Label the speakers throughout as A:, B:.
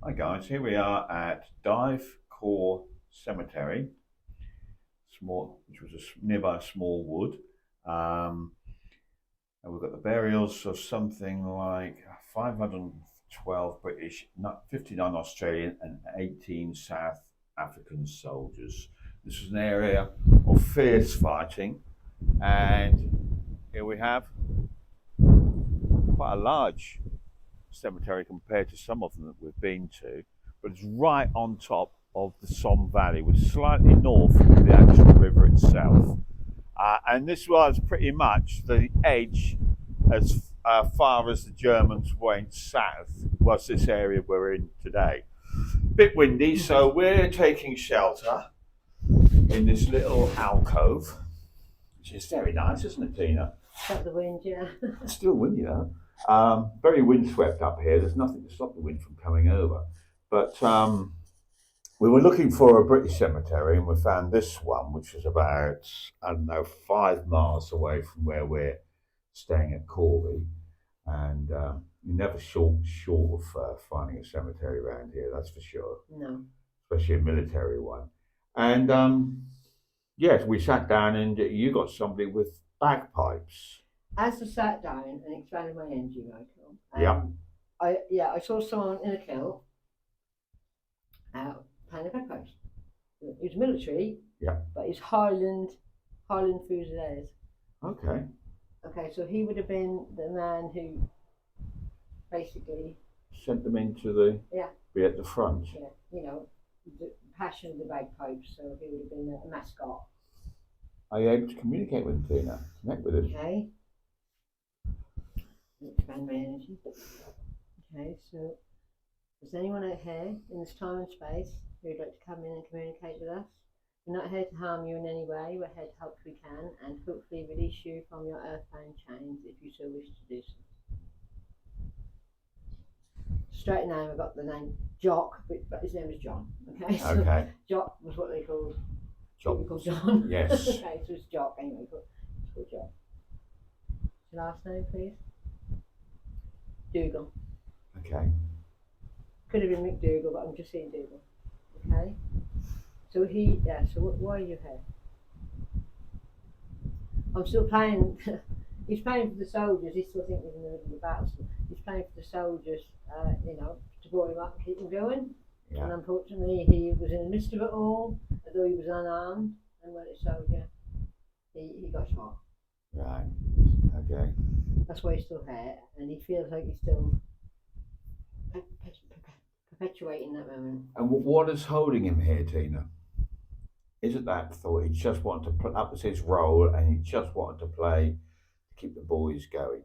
A: Hi guys, here we are at Dive Core Cemetery, which was nearby a small wood. And we've got the burials of something like 512 British, 59 Australian, and 18 South African soldiers. This was an area of fierce fighting, and here we have quite a large cemetery compared to some of them that we've been to, but it's right on top of the Somme Valley, which is slightly north of the actual river itself. And this was pretty much the edge as far as the Germans went south, was this area we're in today. Bit windy, so we're taking shelter in this little alcove, which is very nice, isn't it, Tina?
B: Stop the wind, yeah.
A: It's still windy though. Very windswept up here. There's nothing to stop the wind from coming over. But we were looking for a British cemetery and we found this one, which is about, 5 miles away from where we're staying at Corby. And you're never short of finding a cemetery around here, that's for sure.
B: No.
A: Especially a military one. And yes, we sat down and you got somebody with bagpipes.
B: As I sat down and expanded my energy, Michael,
A: Yeah.
B: I saw someone in a kilt playing the bagpipes. He was military,
A: Yeah.
B: but he's Highland Fusiliers.
A: Okay.
B: Okay, so he would have been the man who basically
A: Sent them into the be at the front.
B: yeah, the passion of the bagpipes. So he would have been a mascot.
A: Are you able to communicate with him, Tina? Connect with him.
B: Okay. Expand my energy. Okay, so is anyone out here in this time and space who would like to come in and communicate with us? We're not here to harm you in any way. We're here to help if we can and hopefully release you from your earthbound chains if you so wish to do so. Straight name, I got the name Jock, but his name was John. Okay. So
A: Okay.
B: Jock was what they called.
A: Jock.
B: People called John.
A: Yes.
B: Okay, so it's Jock anyway. It's called Jock. Your last name, please. Dougal.
A: Okay.
B: Could have been McDougal, but I'm just saying Dougal. Okay. So why are you here? I'm still playing. He's playing for the soldiers. He's still thinking in the middle of the battle. So he's playing for the soldiers, to buoy him up and keep him going.
A: Yeah.
B: And unfortunately, he was in the midst of it all, although he was unarmed. And when a soldier, he got shot.
A: Right. Okay.
B: That's why he's still here, and he feels like he's still perpetuating that moment.
A: And what is holding him here, Tina? Is it that thought he just wanted to put up as his role and he just wanted to play to keep the boys going?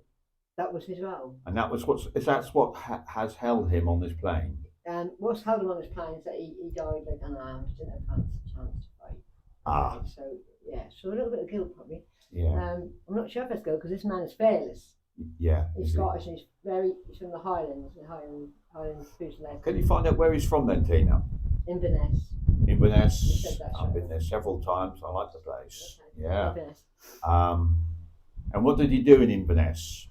B: That was his role.
A: And that's what has held him on this plane.
B: And what's held him on this plane is that he died like unarmed, didn't have a chance to fight.
A: Ah.
B: So a little bit of guilt probably.
A: Yeah.
B: I'm not sure if that's guilt because this man is fearless.
A: Yeah.
B: He's Scottish and he's from the Highlands, Highlands Fusiliers.
A: Can you find out where he's from then, Tina?
B: Inverness.
A: Inverness. I've been there several times. I like the place. Okay. Yeah.
B: Inverness.
A: And what did he do in Inverness?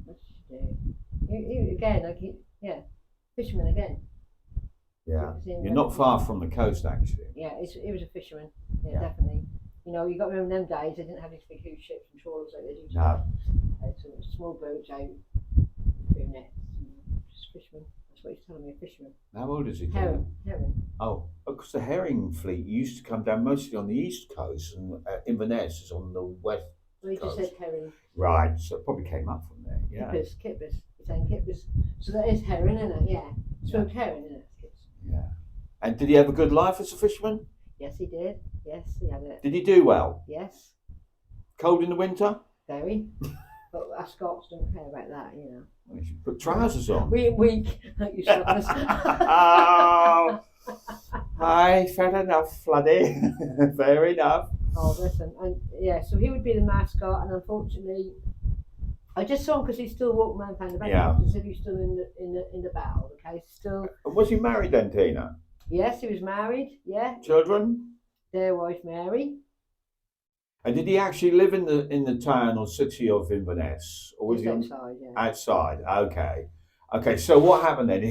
B: What did he do? Again, fisherman again.
A: Yeah. You're not far from the coast, actually.
B: Yeah, he was a fisherman. Yeah, definitely. You got to remember them days, they didn't have these big huge ships and trawlers like they do today.
A: No.
B: So small boats out through nets. Just fisherman. That's what he's telling me, a fisherman.
A: How old is he?
B: Herring.
A: Oh, because the herring fleet used to come down mostly on the east coast and Inverness is on the west
B: Well, he
A: coast.
B: just said herring.
A: Right, so it probably came up from there, yeah.
B: Kippers. He's saying kippers. So that is herring, isn't it? Yeah. Smoked herring, isn't it?
A: Yeah. And did he have a good life as a fisherman?
B: Yes, he did. Yes, he had it.
A: Did he do well?
B: Yes.
A: Cold in the winter?
B: Very. But us Scots don't care about that,
A: Well, you should put trousers on.
B: We're weak, like you suckers.
A: Oh, aye, fair enough, Floody. Fair enough.
B: Oh, listen, and so he would be the mascot, and unfortunately, I just saw him because he's still walking around playing the bagpipes as if he's still in the battle. Okay, still.
A: Was he married then, Tina?
B: Yes, he was married. Yeah.
A: Children?
B: Their wife Mary.
A: And did he actually live in the town or city of Inverness, or was
B: Just
A: he
B: outside? Yeah.
A: outside? Okay. Okay, so what happened then?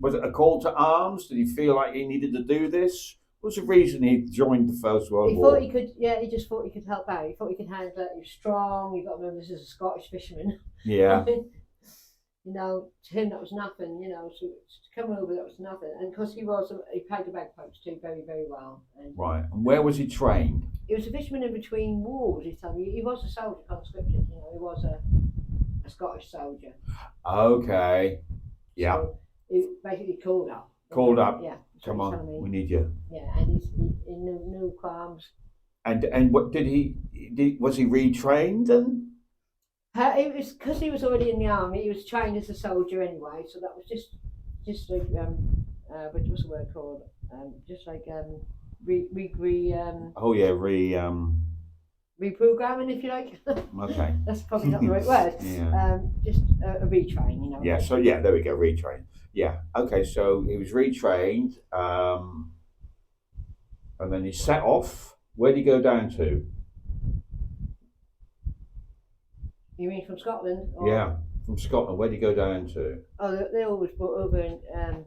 A: Was it a call to arms? Did he feel like he needed to do this? What was the reason he joined the First World
B: He
A: War?
B: thought he could, yeah, he just thought he could help out. He thought he could handle it. He was strong. You've got to remember, this is a Scottish fisherman.
A: Yeah,
B: You know, to him that was nothing, you know, so to come over that was nothing. And because he played the bagpipes too very, very well. And
A: right. And where was he trained?
B: he was a fisherman in between wars, he's telling me. He was a soldier, conscripted, you know, he was a Scottish soldier.
A: Okay. Yeah.
B: So he basically called up.
A: Called up.
B: Yeah.
A: Come on, we need you.
B: Yeah, and he knew no qualms.
A: And what did was he retrained then?
B: It was because he was already in the army. He was trained as a soldier anyway, so that was just like what's the word called? Just like
A: Oh yeah,
B: reprogramming, if you like.
A: Okay.
B: That's probably not the right word.
A: Yeah.
B: Just a retrain, you know.
A: Yeah. So yeah, there we go, retrain. Yeah. Okay. So he was retrained, and then he set off. Where did he go down to?
B: You mean from Scotland? Or?
A: Yeah, from Scotland. Where did he go down to?
B: Oh, they always brought over in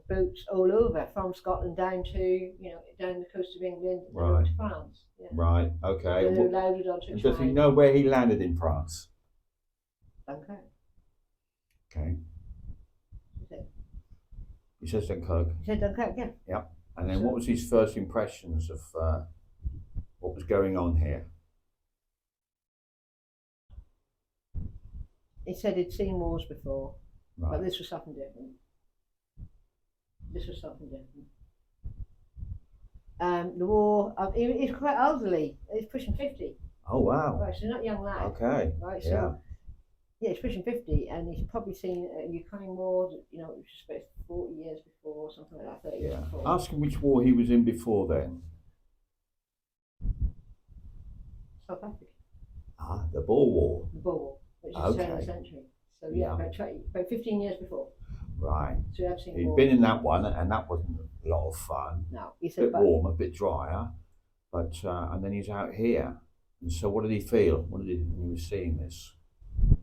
B: boats all over from Scotland down to down the coast of England and over to France. Yeah.
A: Right. Okay.
B: So they were loaded onto
A: and does he know where he landed in France?
B: Dunkirk.
A: Okay. He says Dunkirk.
B: He said Dunkirk, yeah.
A: Yep. And then what was his first impressions of what was going on here?
B: He said he'd seen wars before,
A: Right.
B: but this was something different. The war, he's quite elderly. He's pushing 50.
A: Oh, wow.
B: Right, so he's not a young lad.
A: Okay.
B: Right, so yeah, he's pushing 50, and he's probably seen a Ukraine war, you know, which was about 40 years before, something like that, 30 years before.
A: Ask him which war he was in before then.
B: South Africa.
A: Ah, the Boer War.
B: The Boer War, which is the turn of the century. So yeah, about 15 years before.
A: Right.
B: So we have seen
A: He'd been in that one, and that wasn't a lot of fun.
B: No, he
A: A
B: said
A: bit warm, a bit drier, but and then he's out here. And so, what did he feel? What did when he was seeing this?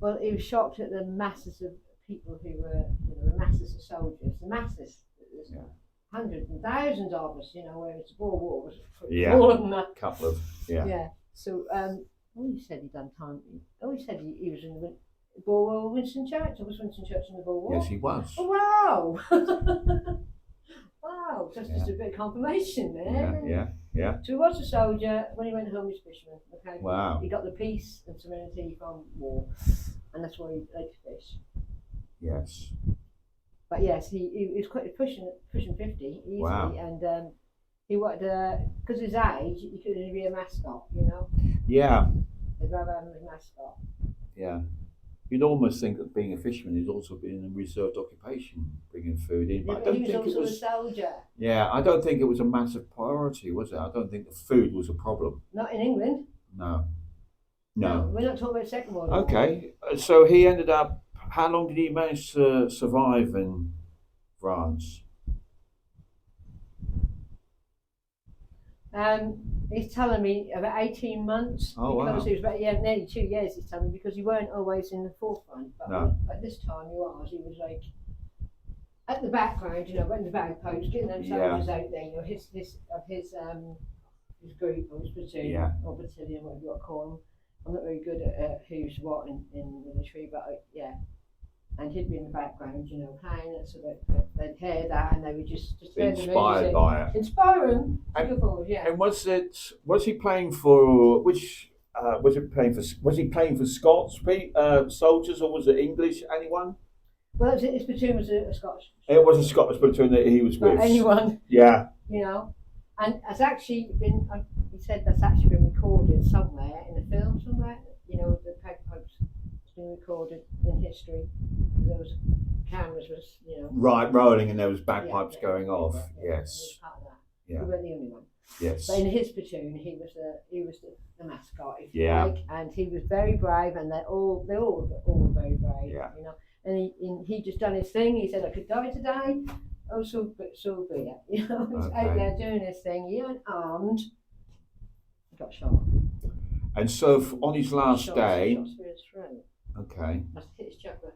B: Well, he was shocked at the masses of people who were, the masses of soldiers, the masses. Hundreds and thousands of us, whereas the Boer War was more than that.
A: Couple of,
B: Yeah. So, he said he'd done time. He said he was in the Boer War with Winston Churchill. Was Winston Churchill in the Boer War?
A: Yes, he was.
B: Oh, wow! Wow, that's just a bit of confirmation there.
A: Yeah.
B: So he was a soldier. When he went home, he was a fisherman. Okay.
A: Wow.
B: He got the peace and serenity from war, and that's why he liked to fish.
A: Yes.
B: But yes, he was quite pushing 50 easily, and he wanted because his age, he couldn't be a mascot,
A: Yeah.
B: They'd rather have him as a mascot.
A: Yeah. You'd almost think that being a fisherman is also being a reserved occupation, bringing food in.
B: But he was also a soldier.
A: Yeah, I don't think it was a massive priority, was it? I don't think the food was a problem.
B: Not in England.
A: No.
B: We're not talking about Second World War.
A: Okay, so he ended up. How long did he manage to survive in France?
B: He's telling me about 18 months.
A: Oh,
B: because
A: wow.
B: he was about nearly 2 years. He's telling me because he weren't always in the forefront. But at this time he was. He was like at the background, in the bagpipes, getting them soldiers out there. His group or his platoon or battalion, whatever you want to call them. I'm not very good at who's what in the military, but and he'd be in the background, playing it, so they'd hear that and they would just hear
A: inspired by it.
B: Inspire them to go forward, yeah.
A: And was he playing for which? Was he playing for Scots soldiers or was it English? Anyone?
B: Well, his platoon was a Scottish.
A: It was a Scottish platoon that he was with.
B: Anyone?
A: Yeah.
B: And it's actually been. He said that's actually been recorded somewhere in a film somewhere. The bagpipes has been recorded in history. There was cameras was
A: right rolling and there was bagpipes going off. Yes.
B: Yeah. We weren't the only one.
A: Yes.
B: But in his platoon, he was the mascot, if you like, and he was very brave, and they all were very brave.
A: Yeah.
B: And he just done his thing. He said, "I could die today." Oh, so be it. He's out there doing his thing. He went armed. He got shot.
A: And so on his last day.
B: Shot through his throat.
A: Okay.
B: Must have hit his chakra.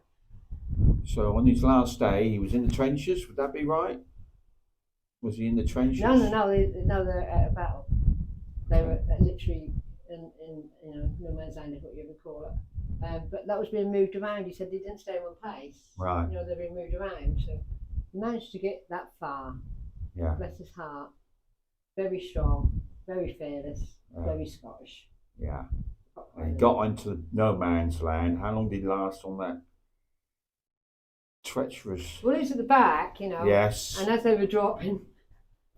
A: So on his last day, he was in the trenches. Would that be right? Was he in the trenches?
B: No, they're at a battle. They were literally in no man's land, is what you would call it. But that was being moved around. He said they didn't stay in one place.
A: Right.
B: They're being moved around. So he managed to get that far.
A: Yeah.
B: Bless his heart. Very strong, very fearless, very Scottish.
A: Yeah. And he got into no man's land. How long did he last on that treacherous?
B: Well, he was at the back,
A: Yes.
B: And as they were dropping,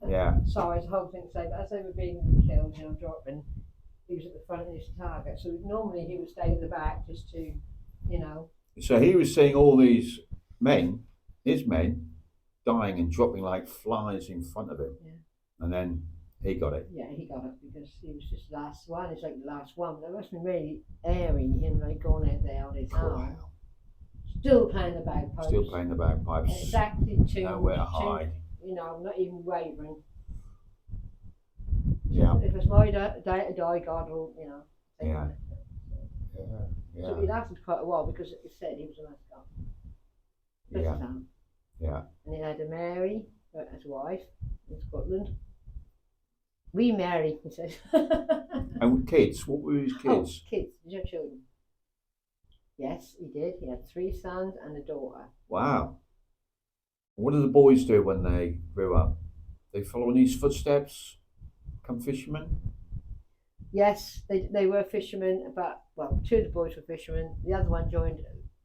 B: sorry, it's a whole thing to say, but as they were being killed, dropping, he was at the front of his target. So normally he would stay at the back just to,
A: So he was seeing all these men, his men, dying and dropping like flies in front of him.
B: Yeah.
A: And then he got it.
B: Yeah, he got it because he was just the last one. It's like the last one. That must have been really airy, him like going out there on his own. Still playing the bagpipes.
A: Still playing the bagpipes.
B: Exactly tuned.
A: Nowhere to hide.
B: Not even wavering.
A: Yeah.
B: If it's my day to die, God will, take
A: Yeah.
B: it.
A: Yeah.
B: So he lasted quite a while because it said he was a nice guy.
A: Yeah. Yeah.
B: And he had a Mary as wife in Scotland. We Mary, he said.
A: And kids, what were his kids?
B: Oh, kids. Did you have children? Yes, he did. He had 3 sons and a daughter.
A: Wow. What did the boys do when they grew up? They follow in his footsteps, become fishermen?
B: Yes, they were fishermen, but 2 of the boys were fishermen. The other one joined.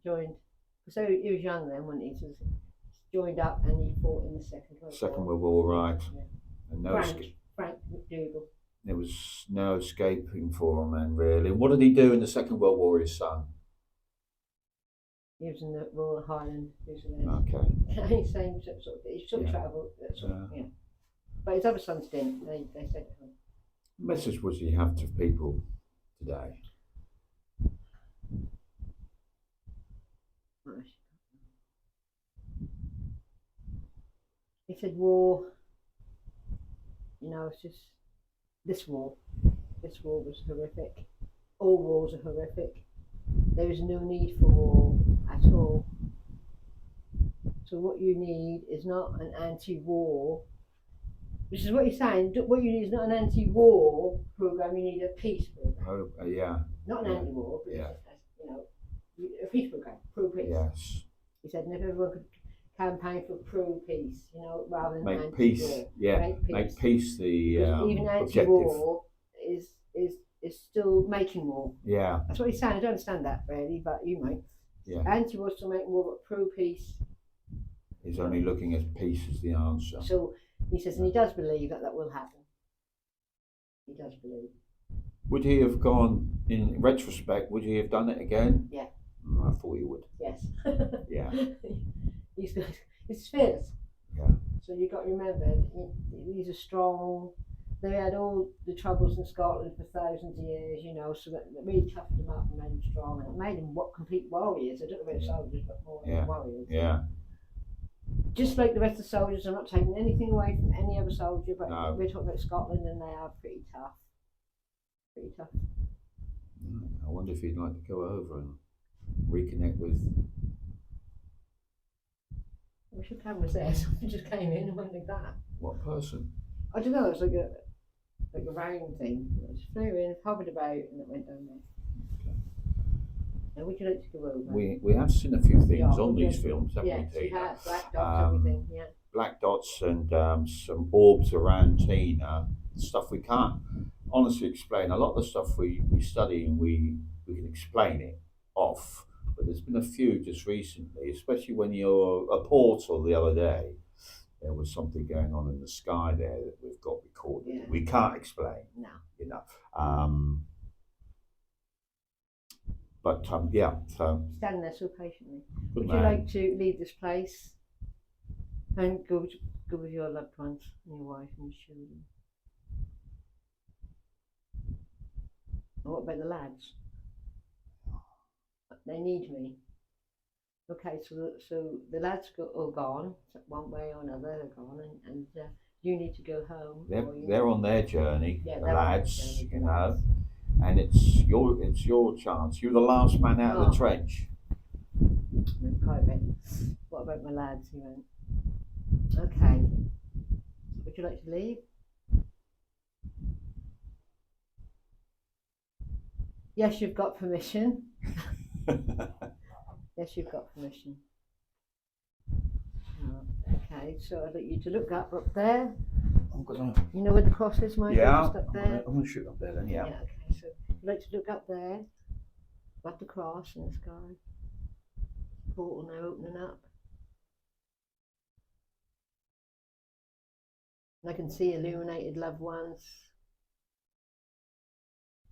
B: So he was young then, wasn't he? So he joined up and he fought in the Second World War.
A: Second World War, right?
B: Yeah.
A: And
B: Frank McDougal.
A: there was no escaping for him then, really. What did he do in the Second World War, his son?
B: He was in the Royal Highland Fusiliers.
A: Okay.
B: Same sort of thing. He took travel, But his other sons didn't. They stayed at home.
A: What message would he have to people today?
B: He said war, it's just this war. This war was horrific. All wars are horrific. There is no need for war at all. So what you need is not an anti-war, which is what he's saying. What you need is not an anti-war program. You need a peace program.
A: Oh, yeah.
B: Not an anti-war, but a peace program, pro-peace.
A: Yes.
B: He said, and if everyone could campaign for pro-peace, rather than
A: make
B: anti-war.
A: Peace. Yeah. Make peace the
B: even anti-war is still making war.
A: Yeah.
B: That's what he's saying. I don't understand that really, but you might.
A: Yeah.
B: Anti-war still making war, but pro-peace.
A: He's only looking at peace as the answer.
B: So he says, and he does believe that will happen. He does believe.
A: Would he have gone, in retrospect, would he have done it again?
B: Yeah.
A: I thought he would.
B: Yes.
A: Yeah.
B: He's fearless.
A: Yeah.
B: So you've got to remember, he's a strong. They had all the troubles in Scotland for thousands of years, so that really toughened them up and made them strong, and it made them complete warriors. I don't know about soldiers, but more warriors.
A: Yeah.
B: Just like the rest of the soldiers, I'm not taking anything away from any other soldier, but we're talking about Scotland, and they are pretty tough. Pretty tough.
A: I wonder if he'd like to go over and reconnect with.
B: I wish your camera was there. Someone just came in and went like that.
A: What person?
B: I don't know. It was like a round thing. It just flew in, hovered about, and it went down there. Okay. Now, would you like to go over?
A: We have seen a few things on these films, haven't we, Tina?
B: Yeah, black dots, everything. Yeah.
A: Black dots and some orbs around Tina. Stuff we can't honestly explain. A lot of the stuff we study and we can explain it off. But there's been a few just recently, especially when you're a portal the other day. There was something going on in the sky there that we've got recorded. Yeah. We can't explain.
B: No.
A: But yeah, so.
B: Stand there so patiently.
A: Would
B: you like to leave this place and go with your loved ones and your wife and your children? And what about the lads? They need me. Okay, so the lads are gone, one way or another, they're gone, and you need to go home.
A: They're on their journey,
B: yeah,
A: the lads, and it's your chance. You're the last man out of the trench.
B: Quite a bit. What about my lads? He went, okay. Would you like to leave? Yes, you've got permission. Yes, you've got permission. Okay, so I'd like you to look up there.
A: I'm gonna.
B: You know where the cross is, Michael?
A: Yeah,
B: Just up there.
A: I'm gonna shoot up there then. Yeah.
B: Okay, so I'd like to look up there, at the cross in the sky. Portal now opening up. And I can see illuminated loved ones.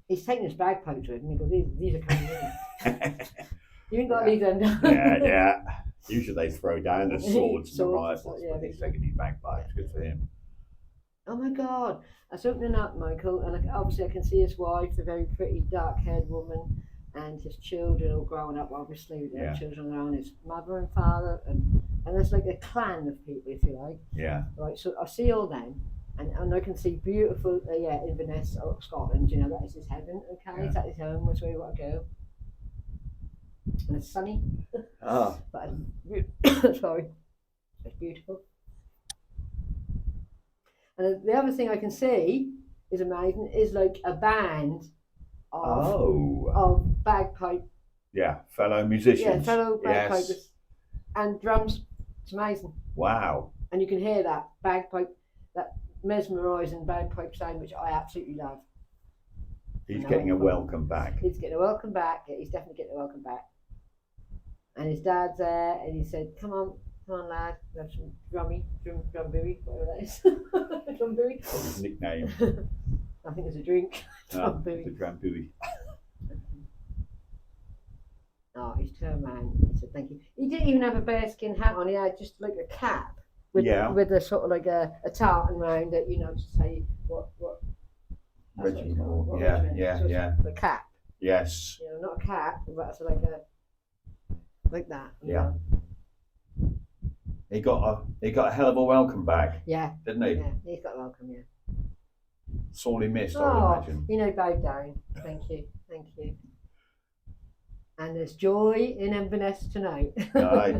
B: He's taking his bagpipes with him. He goes, these are coming in. You ain't got to leave them down.
A: Yeah. Usually they throw down the swords and the rifles,
B: yeah,
A: but he's taking these bagpipes. Good for him.
B: Oh my God, that's opening up, Michael, and obviously I can see his wife, the very pretty dark-haired woman, and his children all growing up, obviously, their children around his mother and father, and there's like a clan of people, if you like.
A: Yeah.
B: Right, so I see all them, and I can see beautiful, Inverness, Scotland, you know, that is his heaven, okay, that is home, that's where you want to go. And it's sunny.
A: Oh.
B: But sorry, it's beautiful. And the other thing I can see is amazing is like a band of bagpipe.
A: Yeah, fellow musicians.
B: Yeah, fellow bagpipers.
A: Yes.
B: And drums. It's amazing.
A: Wow.
B: And you can hear that bagpipe, that mesmerising bagpipe sound, which I absolutely love.
A: He's getting a welcome back.
B: He's getting a welcome back. Yeah, he's definitely getting a welcome back. And his dad's there, and he said, "Come on, lad, have some drumberry, whatever that is." Drumberry.
A: That's his nickname.
B: I think it's a drink. Drumberry.
A: The drumberry.
B: Oh, he's turned around. He said, "Thank you." He didn't even have a bearskin hat on. He had just like a cap with a sort of like a tartan round that, you know, to say what
A: Regiment.
B: What
A: Yeah,
B: regiment.
A: yeah.
B: The cap.
A: Yes.
B: You know, not a cap, but it's like that.
A: Yeah. He got a hell of a welcome back.
B: Yeah.
A: Didn't he?
B: Yeah, he's got a welcome, yeah.
A: Sorely missed, I would imagine.
B: You know, bowed down. Thank you. And there's joy in Inverness tonight.
A: Right.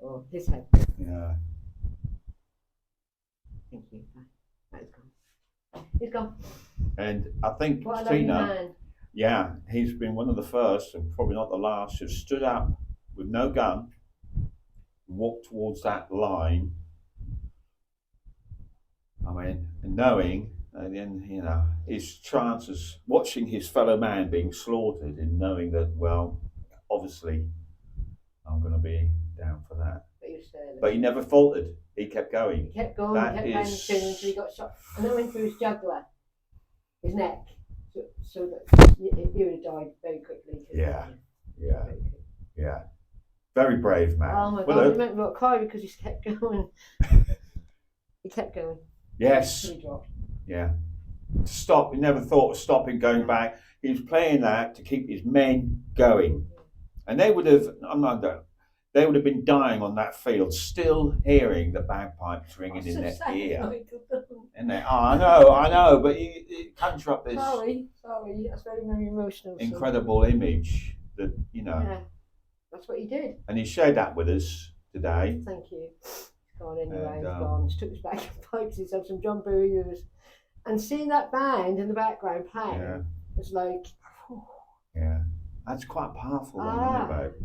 B: Oh, his head.
A: Yeah.
B: Thank you. That is gone. He's gone.
A: And I think
B: What a lovely
A: Tina,
B: man.
A: yeah, he's been one of the first, and probably not the last, who stood up with no gun, walked towards that line. I mean, knowing, and then, you know, his chances, watching his fellow man being slaughtered, and knowing that, well, obviously, I'm going to be down for that. But he never faltered. He kept going.
B: He kept going. He kept banging until he got shot, and then went through his jugular, his neck, so that he would have died very quickly.
A: Yeah. Very brave man.
B: Oh my God! He meant to cry because he kept going. He kept going.
A: Yes.
B: He dropped.
A: Yeah. To stop, he never thought of stopping, going back. He was playing that to keep his men going, and they would have. They would have been dying on that field, still hearing the bagpipes ringing in their ear. And they, I know, but it conjures up this
B: sorry, that's very, very emotional.
A: incredible image that, you know.
B: Yeah, that's what he did.
A: And he shared that with us today.
B: Thank you. He's gone anyway.
A: And,
B: He's gone. He took his bagpipes. He's had some John Burriers, and seeing that band in the background playing was like.
A: Yeah, that's quite powerful. About.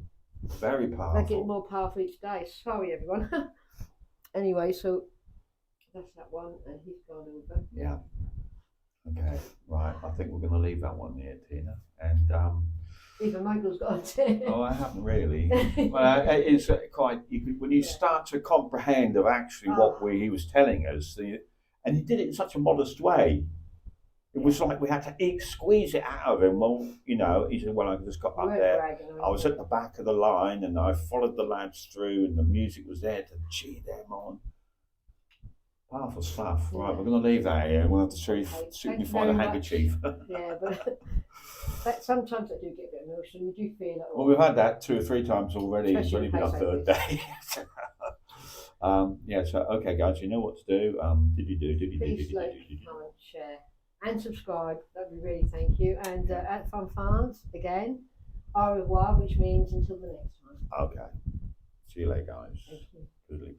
A: Very powerful.
B: They're getting more powerful each day. Sorry, everyone. Anyway, so that's that one, and he's gone over.
A: Yeah. Okay. Right. I think we're going to leave that one there, Tina. And
B: even Michael's got it.
A: Oh, I haven't really. Well, it's quite. When you start to comprehend of actually what he was telling us, and he did it in such a modest way. It was like we had to squeeze it out of him. Well, you know, he said, well, I just got up there. I was at the back of the line and I followed the lads through and the music was there to cheer them on. Powerful stuff. Right, we're going to leave that here. We'll have to see me find a handkerchief.
B: Yeah, but sometimes I do get a bit emotional. You do feel it.
A: Well, we've had that 2 or 3 times already. It's only been our 3rd day. Yeah, so, okay, guys, you know what to do.
B: Please like, comment, share. And subscribe, that'd be really thank you. And at Fun Farms again, au revoir, which means until the next time.
A: Okay. See you later, guys.
B: Thank you.
A: Goodly.